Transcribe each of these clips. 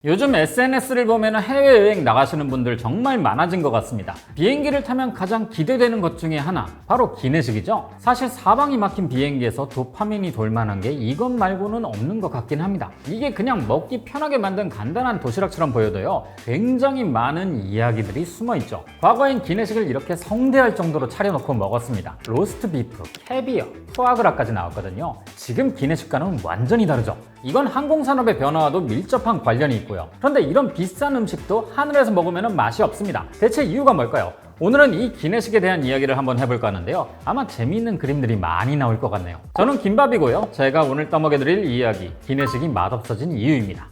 요즘 SNS를 보면 해외여행 나가시는 분들 정말 많아진 것 같습니다. 비행기를 타면 가장 기대되는 것 중에 하나, 바로 기내식이죠. 사실 사방이 막힌 비행기에서 도파민이 돌만한 게 이것 말고는 없는 것 같긴 합니다. 이게 그냥 먹기 편하게 만든 간단한 도시락처럼 보여도요, 굉장히 많은 이야기들이 숨어있죠. 과거엔 기내식을 이렇게 성대할 정도로 차려놓고 먹었습니다. 로스트 비프, 캐비어, 푸아그라까지 나왔거든요. 지금 기내식과는 완전히 다르죠. 이건 항공산업의 변화와도 밀접한 관련이 있고요. 그런데 이런 비싼 음식도 하늘에서 먹으면 맛이 없습니다. 대체 이유가 뭘까요? 오늘은 이 기내식에 대한 이야기를 한번 해볼까 하는데요. 아마 재미있는 그림들이 많이 나올 것 같네요. 저는 김밥이고요. 제가 오늘 떠먹여드릴 이야기, 기내식이 맛없어진 이유입니다.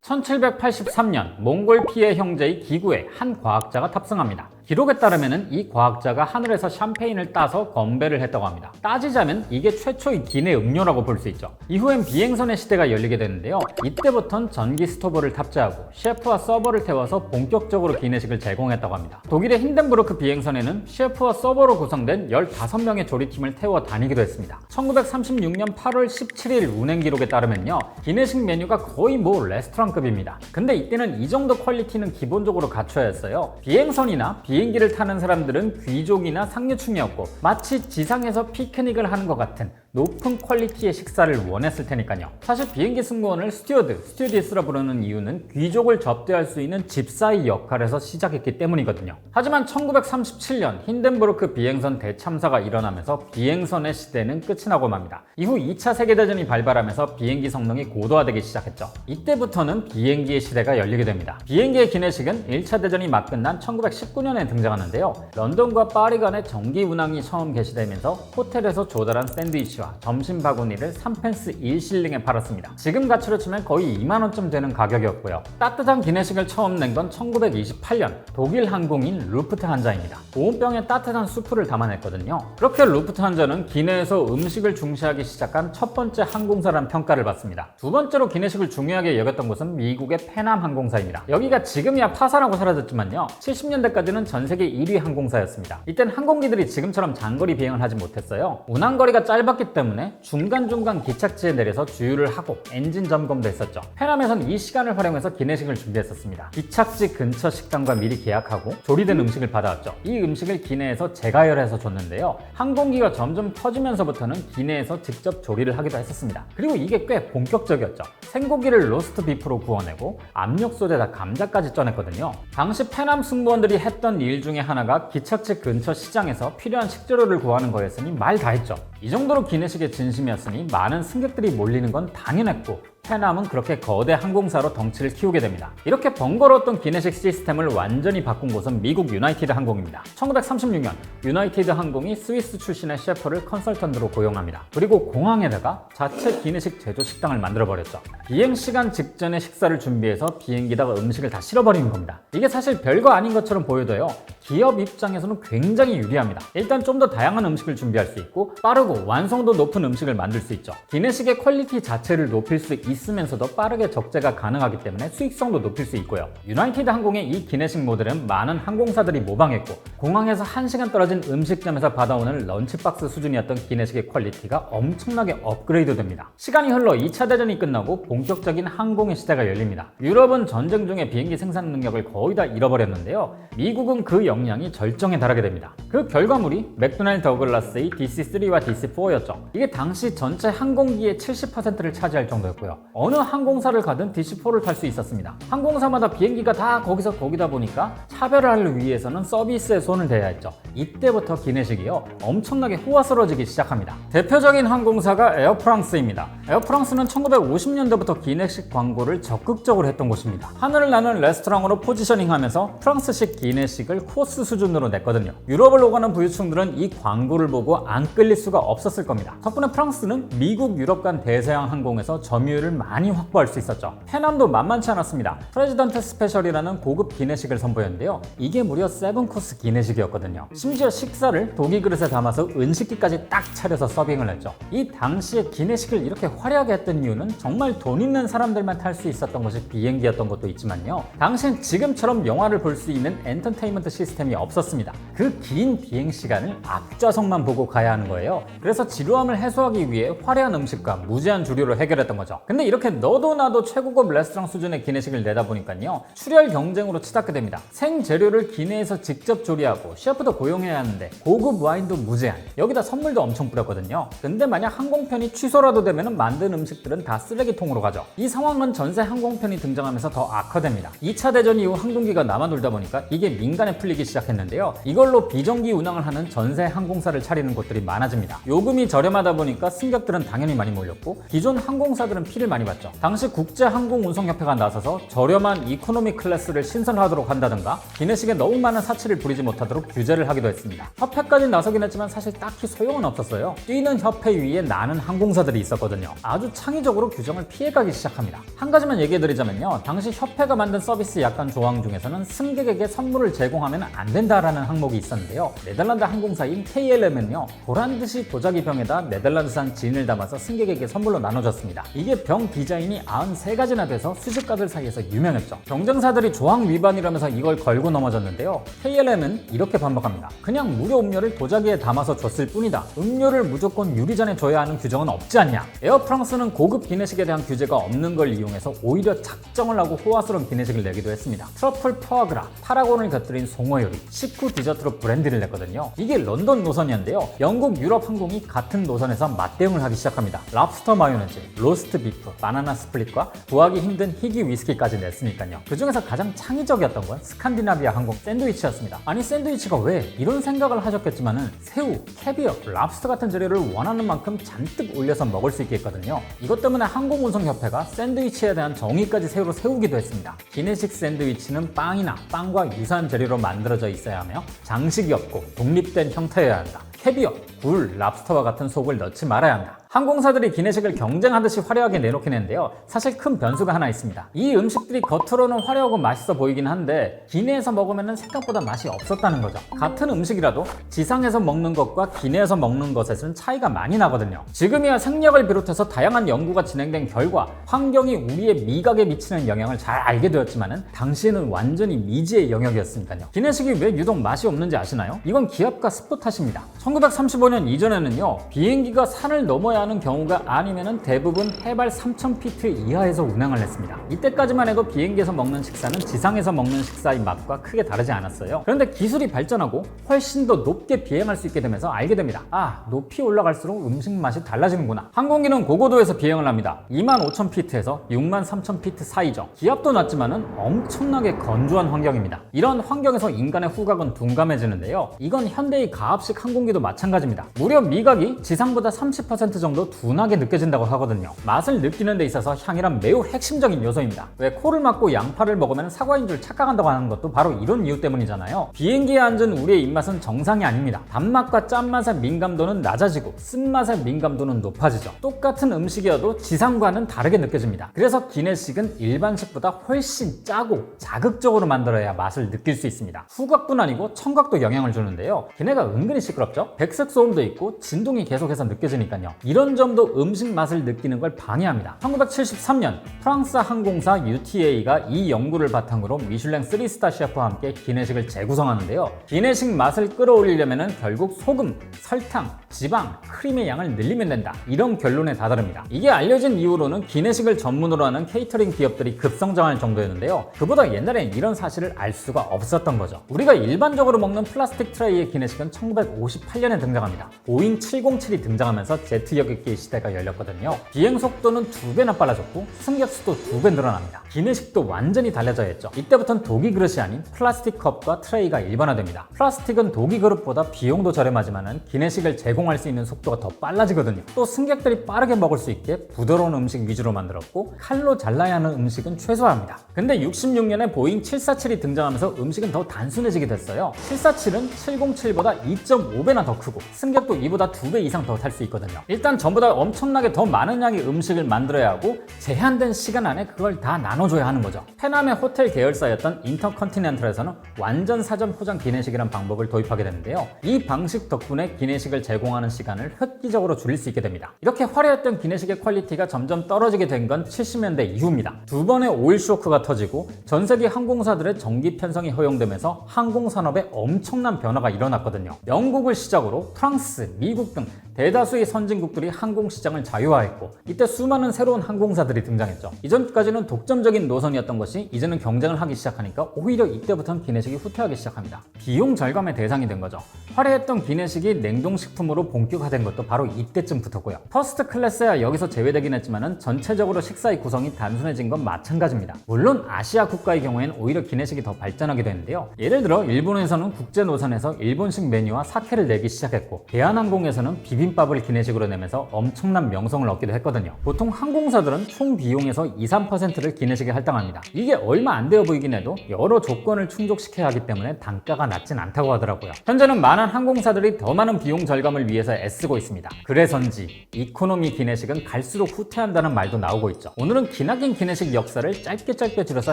1783년 몽골 피해 형제의 기구에 한 과학자가 탑승합니다. 기록에 따르면 이 과학자가 하늘에서 샴페인을 따서 건배를 했다고 합니다. 따지자면 이게 최초의 기내 음료라고 볼 수 있죠. 이후엔 비행선의 시대가 열리게 되는데요. 이때부터는 전기 스토브를 탑재하고 셰프와 서버를 태워서 본격적으로 기내식을 제공했다고 합니다. 독일의 힌덴부르크 비행선에는 셰프와 서버로 구성된 15명의 조리팀을 태워 다니기도 했습니다. 1936년 8월 17일 운행 기록에 따르면요, 기내식 메뉴가 거의 레스토랑급입니다. 근데 이때는 이 정도 퀄리티는 기본적으로 갖춰야 했어요. 비행선이나 비행기를 타는 사람들은 귀족이나 상류층이었고 마치 지상에서 피크닉을 하는 것 같은 높은 퀄리티의 식사를 원했을 테니까요. 사실 비행기 승무원을 스튜어디스라 부르는 이유는 귀족을 접대할 수 있는 집사의 역할에서 시작했기 때문이거든요. 하지만 1937년 힌덴부르크 비행선 대참사가 일어나면서 비행선의 시대는 끝이 나고 맙니다. 이후 2차 세계대전이 발발하면서 비행기 성능이 고도화되기 시작했죠. 이때부터는 비행기의 시대가 열리게 됩니다. 비행기의 기내식은 1차 대전이 막 끝난 1919년에 등장하는데요. 런던과 파리 간의 정기 운항이 처음 개시되면서 호텔에서 조달한 샌드위치와 점심 바구니를 3펜스 1실링에 팔았습니다. 지금 가치로 치면 거의 2만원쯤 되는 가격이었고요. 따뜻한 기내식을 처음 낸 건 1928년 독일 항공인 루프트한자입니다. 보온병에 따뜻한 수프를 담아냈거든요. 그렇게 루프트한자는 기내에서 음식을 중시하기 시작한 첫 번째 항공사라는 평가를 받습니다. 두 번째로 기내식을 중요하게 여겼던 곳은 미국의 페남 항공사입니다. 여기가 지금이야 파산하고 사라졌지만요, 70년대까지는 전 세계 1위 항공사였습니다. 이땐 항공기들이 지금처럼 장거리 비행을 하지 못했어요. 운항거리가 짧았기 때문에 중간중간 기착지에 내려서 주유를 하고 엔진 점검도 했었죠. 페남에선 이 시간을 활용해서 기내식을 준비했었습니다. 기착지 근처 식당과 미리 계약하고 조리된 음식을 받아왔죠. 이 음식을 기내에서 재가열해서 줬는데요. 항공기가 점점 커지면서부터는 기내에서 직접 조리를 하기도 했었습니다. 그리고 이게 꽤 본격적이었죠. 생고기를 로스트 비프로 구워내고 압력솥에다 감자까지 쪄냈거든요. 당시 페남 승무원들이 했던 일 중에 하나가 기착지 근처 시장에서 필요한 식재료를 구하는 거였으니 말 다 했죠. 이 정도로 기내식의 진심이었으니 많은 승객들이 몰리는 건 당연했고, 페남은 그렇게 거대 항공사로 덩치를 키우게 됩니다. 이렇게 번거로웠던 기내식 시스템을 완전히 바꾼 곳은 미국 유나이티드 항공입니다. 1936년 유나이티드 항공이 스위스 출신의 셰프를 컨설턴트로 고용합니다. 그리고 공항에다가 자체 기내식 제조 식당을 만들어버렸죠. 비행 시간 직전에 식사를 준비해서 비행기다가 음식을 다 실어버리는 겁니다. 이게 사실 별거 아닌 것처럼 보여도요, 기업 입장에서는 굉장히 유리합니다. 일단 좀 더 다양한 음식을 준비할 수 있고 빠르고 완성도 높은 음식을 만들 수 있죠. 기내식의 퀄리티 자체를 높일 수 있으면서도 빠르게 적재가 가능하기 때문에 수익성도 높일 수 있고요. 유나이티드 항공의 이 기내식 모델은 많은 항공사들이 모방했고, 공항에서 1시간 떨어진 음식점에서 받아오는 런치박스 수준이었던 기내식의 퀄리티가 엄청나게 업그레이드 됩니다. 시간이 흘러 2차 대전이 끝나고 본격적인 항공의 시대가 열립니다. 유럽은 전쟁 중에 비행기 생산 능력을 거의 다 잃어버렸는데요. 미국은 그 역량이 절정에 달하게 됩니다. 그 결과물이 맥도날드 더글라스의 DC-3와 DC-4였죠. 이게 당시 전체 항공기의 70%를 차지할 정도였고요. 어느 항공사를 가든 DC-4를 탈 수 있었습니다. 항공사마다 비행기가 다 거기서 거기다 보니까 차별을 하기 위해서는 서비스에 손을 대야 했죠. 이때부터 기내식이요, 엄청나게 호화스러워지기 시작합니다. 대표적인 항공사가 에어프랑스입니다. 에어프랑스는 1950년대부터 기내식 광고를 적극적으로 했던 곳입니다. 하늘을 나는 레스토랑으로 포지셔닝하면서 프랑스식 기내식을 코스 수준으로 냈거든요. 유럽을 오가는 부유층들은 이 광고를 보고 안 끌릴 수가 없었을 겁니다. 덕분에 프랑스는 미국, 유럽 간 대서양 항공에서 점유율을 많이 확보할 수 있었죠. 페남도 만만치 않았습니다. 프레지던트 스페셜이라는 고급 기내식을 선보였는데요. 이게 무려 7코스 기내식이었거든요. 심지어 식사를 독이 그릇에 담아서 은식기까지 딱 차려서 서빙을 했죠. 이 당시에 기내식을 이렇게 화려하게 했던 이유는 정말 돈 있는 사람들만 탈 수 있었던 것이 비행기였던 것도 있지만요, 당시엔 지금처럼 영화를 볼 수 있는 엔터테인먼트 시스템이 없었습니다. 그 긴 비행 시간을 앞좌석만 보고 가야 하는 거예요. 그래서 지루함을 해소하기 위해 화려한 음식과 무제한 주류로 해결했던 거죠. 근데 근데 이렇게 너도 나도 최고급 레스토랑 수준의 기내식을 내다 보니까요, 출혈 경쟁으로 치닫게 됩니다. 생재료를 기내에서 직접 조리하고 셰프도 고용해야 하는데 고급 와인도 무제한, 여기다 선물도 엄청 뿌렸거든요. 근데 만약 항공편이 취소라도 되면 만든 음식들은 다 쓰레기통으로 가죠. 이 상황은 전세 항공편이 등장하면서 더 악화됩니다. 2차 대전 이후 항공기가 남아돌다 보니까 이게 민간에 풀리기 시작했는데요, 이걸로 비정기 운항을 하는 전세 항공사를 차리는 곳들이 많아집니다. 요금이 저렴하다 보니까 승객들은 당연히 많이 몰렸고 기존 항공사들은 피를 많이 봤죠. 당시 국제항공운송협회가 나서서 저렴한 이코노미 클래스를 신설하도록 한다든가 기내식에 너무 많은 사치를 부리지 못하도록 규제를 하기도 했습니다. 협회까지 나서긴 했지만 사실 딱히 소용은 없었어요. 뛰는 협회 위에 나는 항공사들이 있었거든요. 아주 창의적으로 규정을 피해가기 시작합니다. 한 가지만 얘기해드리자면요, 당시 협회가 만든 서비스 약관 조항 중에서는 승객에게 선물을 제공하면 안 된다라는 항목이 있었는데요, 네덜란드 항공사인 KLM은요 보란듯이 도자기 병에다 네덜란드산 진을 담아서 승객에게 선물로 나눠줬습니다. 이게 병 디자인이 93가지나 돼서 수집가들 사이에서 유명했죠. 경쟁사들이 조항 위반이라면서 이걸 걸고 넘어졌는데요, KLM은 이렇게 반박합니다. 그냥 무료 음료를 도자기에 담아서 줬을 뿐이다. 음료를 무조건 유리잔에 줘야 하는 규정은 없지 않냐. 에어프랑스는 고급 기내식에 대한 규제가 없는 걸 이용해서 오히려 작정을 하고 호화스러운 기내식을 내기도 했습니다. 트러플 포아그라, 타라곤을 곁들인 송어 요리, 식후 디저트로 브랜드를 냈거든요. 이게 런던 노선이었는데요, 영국 유럽 항공이 같은 노선에서 맞대응을 하기 시작합니다. 랍스터 마요네즈, 로스트 비프, 바나나 스플릿과 구하기 힘든 희귀 위스키까지 냈으니까요. 그 중에서 가장 창의적이었던 건 스칸디나비아 항공 샌드위치였습니다. 아니 샌드위치가 왜 이런 생각을 하셨겠지만은 새우, 캐비어, 랍스터 같은 재료를 원하는 만큼 잔뜩 올려서 먹을 수 있게 했거든요. 이것 때문에 항공운송협회가 샌드위치에 대한 정의까지 새로 세우기도 했습니다. 기내식 샌드위치는 빵이나 빵과 유사한 재료로 만들어져 있어야 하며 장식이 없고 독립된 형태여야 한다. 캐비어, 굴, 랍스터와 같은 속을 넣지 말아야 한다. 항공사들이 기내식을 경쟁하듯이 화려하게 내놓긴 했는데요, 사실 큰 변수가 하나 있습니다. 이 음식들이 겉으로는 화려하고 맛있어 보이긴 한데 기내에서 먹으면 생각보다 맛이 없었다는 거죠. 같은 음식이라도 지상에서 먹는 것과 기내에서 먹는 것에는 차이가 많이 나거든요. 지금이야 생략을 비롯해서 다양한 연구가 진행된 결과 환경이 우리의 미각에 미치는 영향을 잘 알게 되었지만 당시에는 완전히 미지의 영역이었으니까요. 기내식이 왜 유독 맛이 없는지 아시나요? 이건 기압과 습도 탓입니다. 1935년 이전에는요, 비행기가 산을 넘어야 하는 경우가 아니면은 대부분 해발 3000피트 이하에서 운항을 했습니다. 이때까지만 해도 비행기에서 먹는 식사는 지상에서 먹는 식사의 맛과 크게 다르지 않았어요. 그런데 기술이 발전하고 훨씬 더 높게 비행할 수 있게 되면서 알게 됩니다. 아, 높이 올라갈수록 음식 맛이 달라지는구나. 항공기는 고고도에서 비행을 합니다. 25000피트에서 63000피트 사이죠. 기압도 낮지만은 엄청나게 건조한 환경입니다. 이런 환경에서 인간의 후각은 둔감해지는데요, 이건 현대의 가압식 항공기도 마찬가지입니다. 무려 미각이 지상보다 30% 정도 둔하게 느껴진다고 하거든요. 맛을 느끼는 데 있어서 향이란 매우 핵심적인 요소입니다. 왜 코를 막고 양파를 먹으면 사과인 줄 착각한다고 하는 것도 바로 이런 이유 때문이잖아요. 비행기에 앉은 우리의 입맛은 정상이 아닙니다. 단맛과 짠맛의 민감도는 낮아지고 쓴맛의 민감도는 높아지죠. 똑같은 음식이어도 지상과는 다르게 느껴집니다. 그래서 기내식은 일반식보다 훨씬 짜고 자극적으로 만들어야 맛을 느낄 수 있습니다. 후각뿐 아니고 청각도 영향을 주는데요, 기내가 은근히 시끄럽죠? 백색 소음도 있고 진동이 계속해서 느껴지니까요. 이런 점도 음식 맛을 느끼는 걸 방해합니다. 1973년 프랑스 항공사 UTA가 이 연구를 바탕으로 미슐랭 3스타 셰프와 함께 기내식을 재구성하는데요, 기내식 맛을 끌어올리려면 결국 소금, 설탕, 지방, 크림의 양을 늘리면 된다, 이런 결론에 다다릅니다. 이게 알려진 이후로는 기내식을 전문으로 하는 케이터링 기업들이 급성장할 정도였는데요, 그보다 옛날엔 이런 사실을 알 수가 없었던 거죠. 우리가 일반적으로 먹는 플라스틱 트레이의 기내식은 1958년에 등장합니다. 보잉 707이 등장하면서 제트 여객기의 시대가 열렸거든요. 비행 속도는 2배나 빨라졌고 승객 수도 2배 늘어납니다. 기내식도 완전히 달라져야 했죠. 이때부터는 독이 그릇이 아닌 플라스틱 컵과 트레이가 일반화됩니다. 플라스틱은 독이 그릇보다 비용도 저렴하지만 기내식을 제공할 수 있는 속도가 더 빨라지거든요. 또 승객들이 빠르게 먹을 수 있게 부드러운 음식 위주로 만들었고 칼로 잘라야 하는 음식은 최소화합니다. 근데 66년에 보잉 747이 등장하면서 음식은 더 단순해지게 됐어요. 747은 707보다 2.5배나 더 크고 승객도 이보다 2배 이상 더 탈 수 있거든요. 일단 전보다 엄청나게 더 많은 양의 음식을 만들어야 하고 제한된 시간 안에 그걸 다 나눠줘야 하는 거죠. 페남의 호텔 계열사였던 인터컨티넨털에서는 완전 사전 포장 기내식이라는 방법을 도입하게 되는데요, 이 방식 덕분에 기내식을 제공하는 시간을 획기적으로 줄일 수 있게 됩니다. 이렇게 화려했던 기내식의 퀄리티가 점점 떨어지게 된 건 70년대 이후입니다. 두 번의 오일 쇼크가 터지고 전 세계 항공사들의 정기 편성이 허용되면서 항공산업에 엄청난 변화가 일어났거든요. 영국을 시작으로 프랑스, 미국 등 대다수의 선진국들이 항공시장을 자유화했고 이때 수많은 새로운 항공사들이 등장했죠. 이전까지는 독점적인 노선이었던 것이 이제는 경쟁을 하기 시작하니까 오히려 이때부터는 기내식이 후퇴하기 시작합니다. 비용 절감의 대상이 된 거죠. 화려했던 기내식이 냉동식품으로 본격화된 것도 바로 이때쯤 붙었고요. 퍼스트 클래스야 여기서 제외되긴 했지만은 전체적으로 식사의 구성이 단순해진 건 마찬가지입니다. 물론 아시아 국가의 경우에는 오히려 기내식이 더 발전하게 되는데요. 예를 들어 일본에서는 국제 노선에서 일본식 메뉴와 사케를 내기 시작했고 대한항공에서는 비빔밥을 기내식으로 내면서 엄청난 명성을 얻기도 했거든요. 보통 항공사들은 총 비용에서 2-3%를 기내식에 할당합니다. 이게 얼마 안 되어 보이긴 해도 여러 조건을 충족시켜야 하기 때문에 단가가 낮진 않다고 하더라고요. 현재는 많은 항공사들이 더 많은 비용 절감을 위해서 애쓰고 있습니다. 그래서인지 이코노미 기내식은 갈수록 후퇴한다는 말도 나오고 있죠. 오늘은 기나긴 기내식 역사를 짧게 줄여서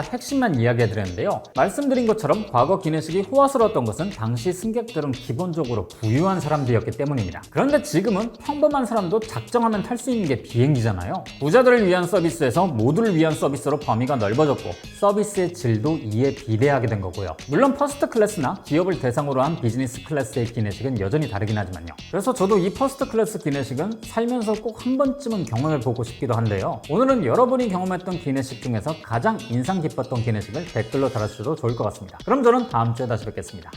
핵심만 이야기해드렸는데요. 말씀드린 것처럼 과거 기내식이 호화스러웠던 것은 당시 승객들은 기본적으로 부유한 사람들이었기 때문입니다. 그런데 지금은 평범한 사람도 작정하면 탈 수 있는 게 비행기잖아요. 부자들을 위한 서비스에서 모두를 위한 서비스로 범위가 넓어졌고 서비스의 질도 이에 비례하게 된 거고요. 물론 퍼스트 클래스나 기업을 대상으로 한 비즈니스 클래스의 기내식은 여전히 다르긴 하지만요. 그래서 저도 이 퍼스트 클래스 기내식은 살면서 꼭 한 번쯤은 경험해보고 싶기도 한데요. 오늘은 여러분이 경험했던 기내식 중에서 가장 인상 깊었던 기내식을 댓글로 달아주셔도 좋을 것 같습니다. 그럼 저는 다음 주에 다시 뵙겠습니다.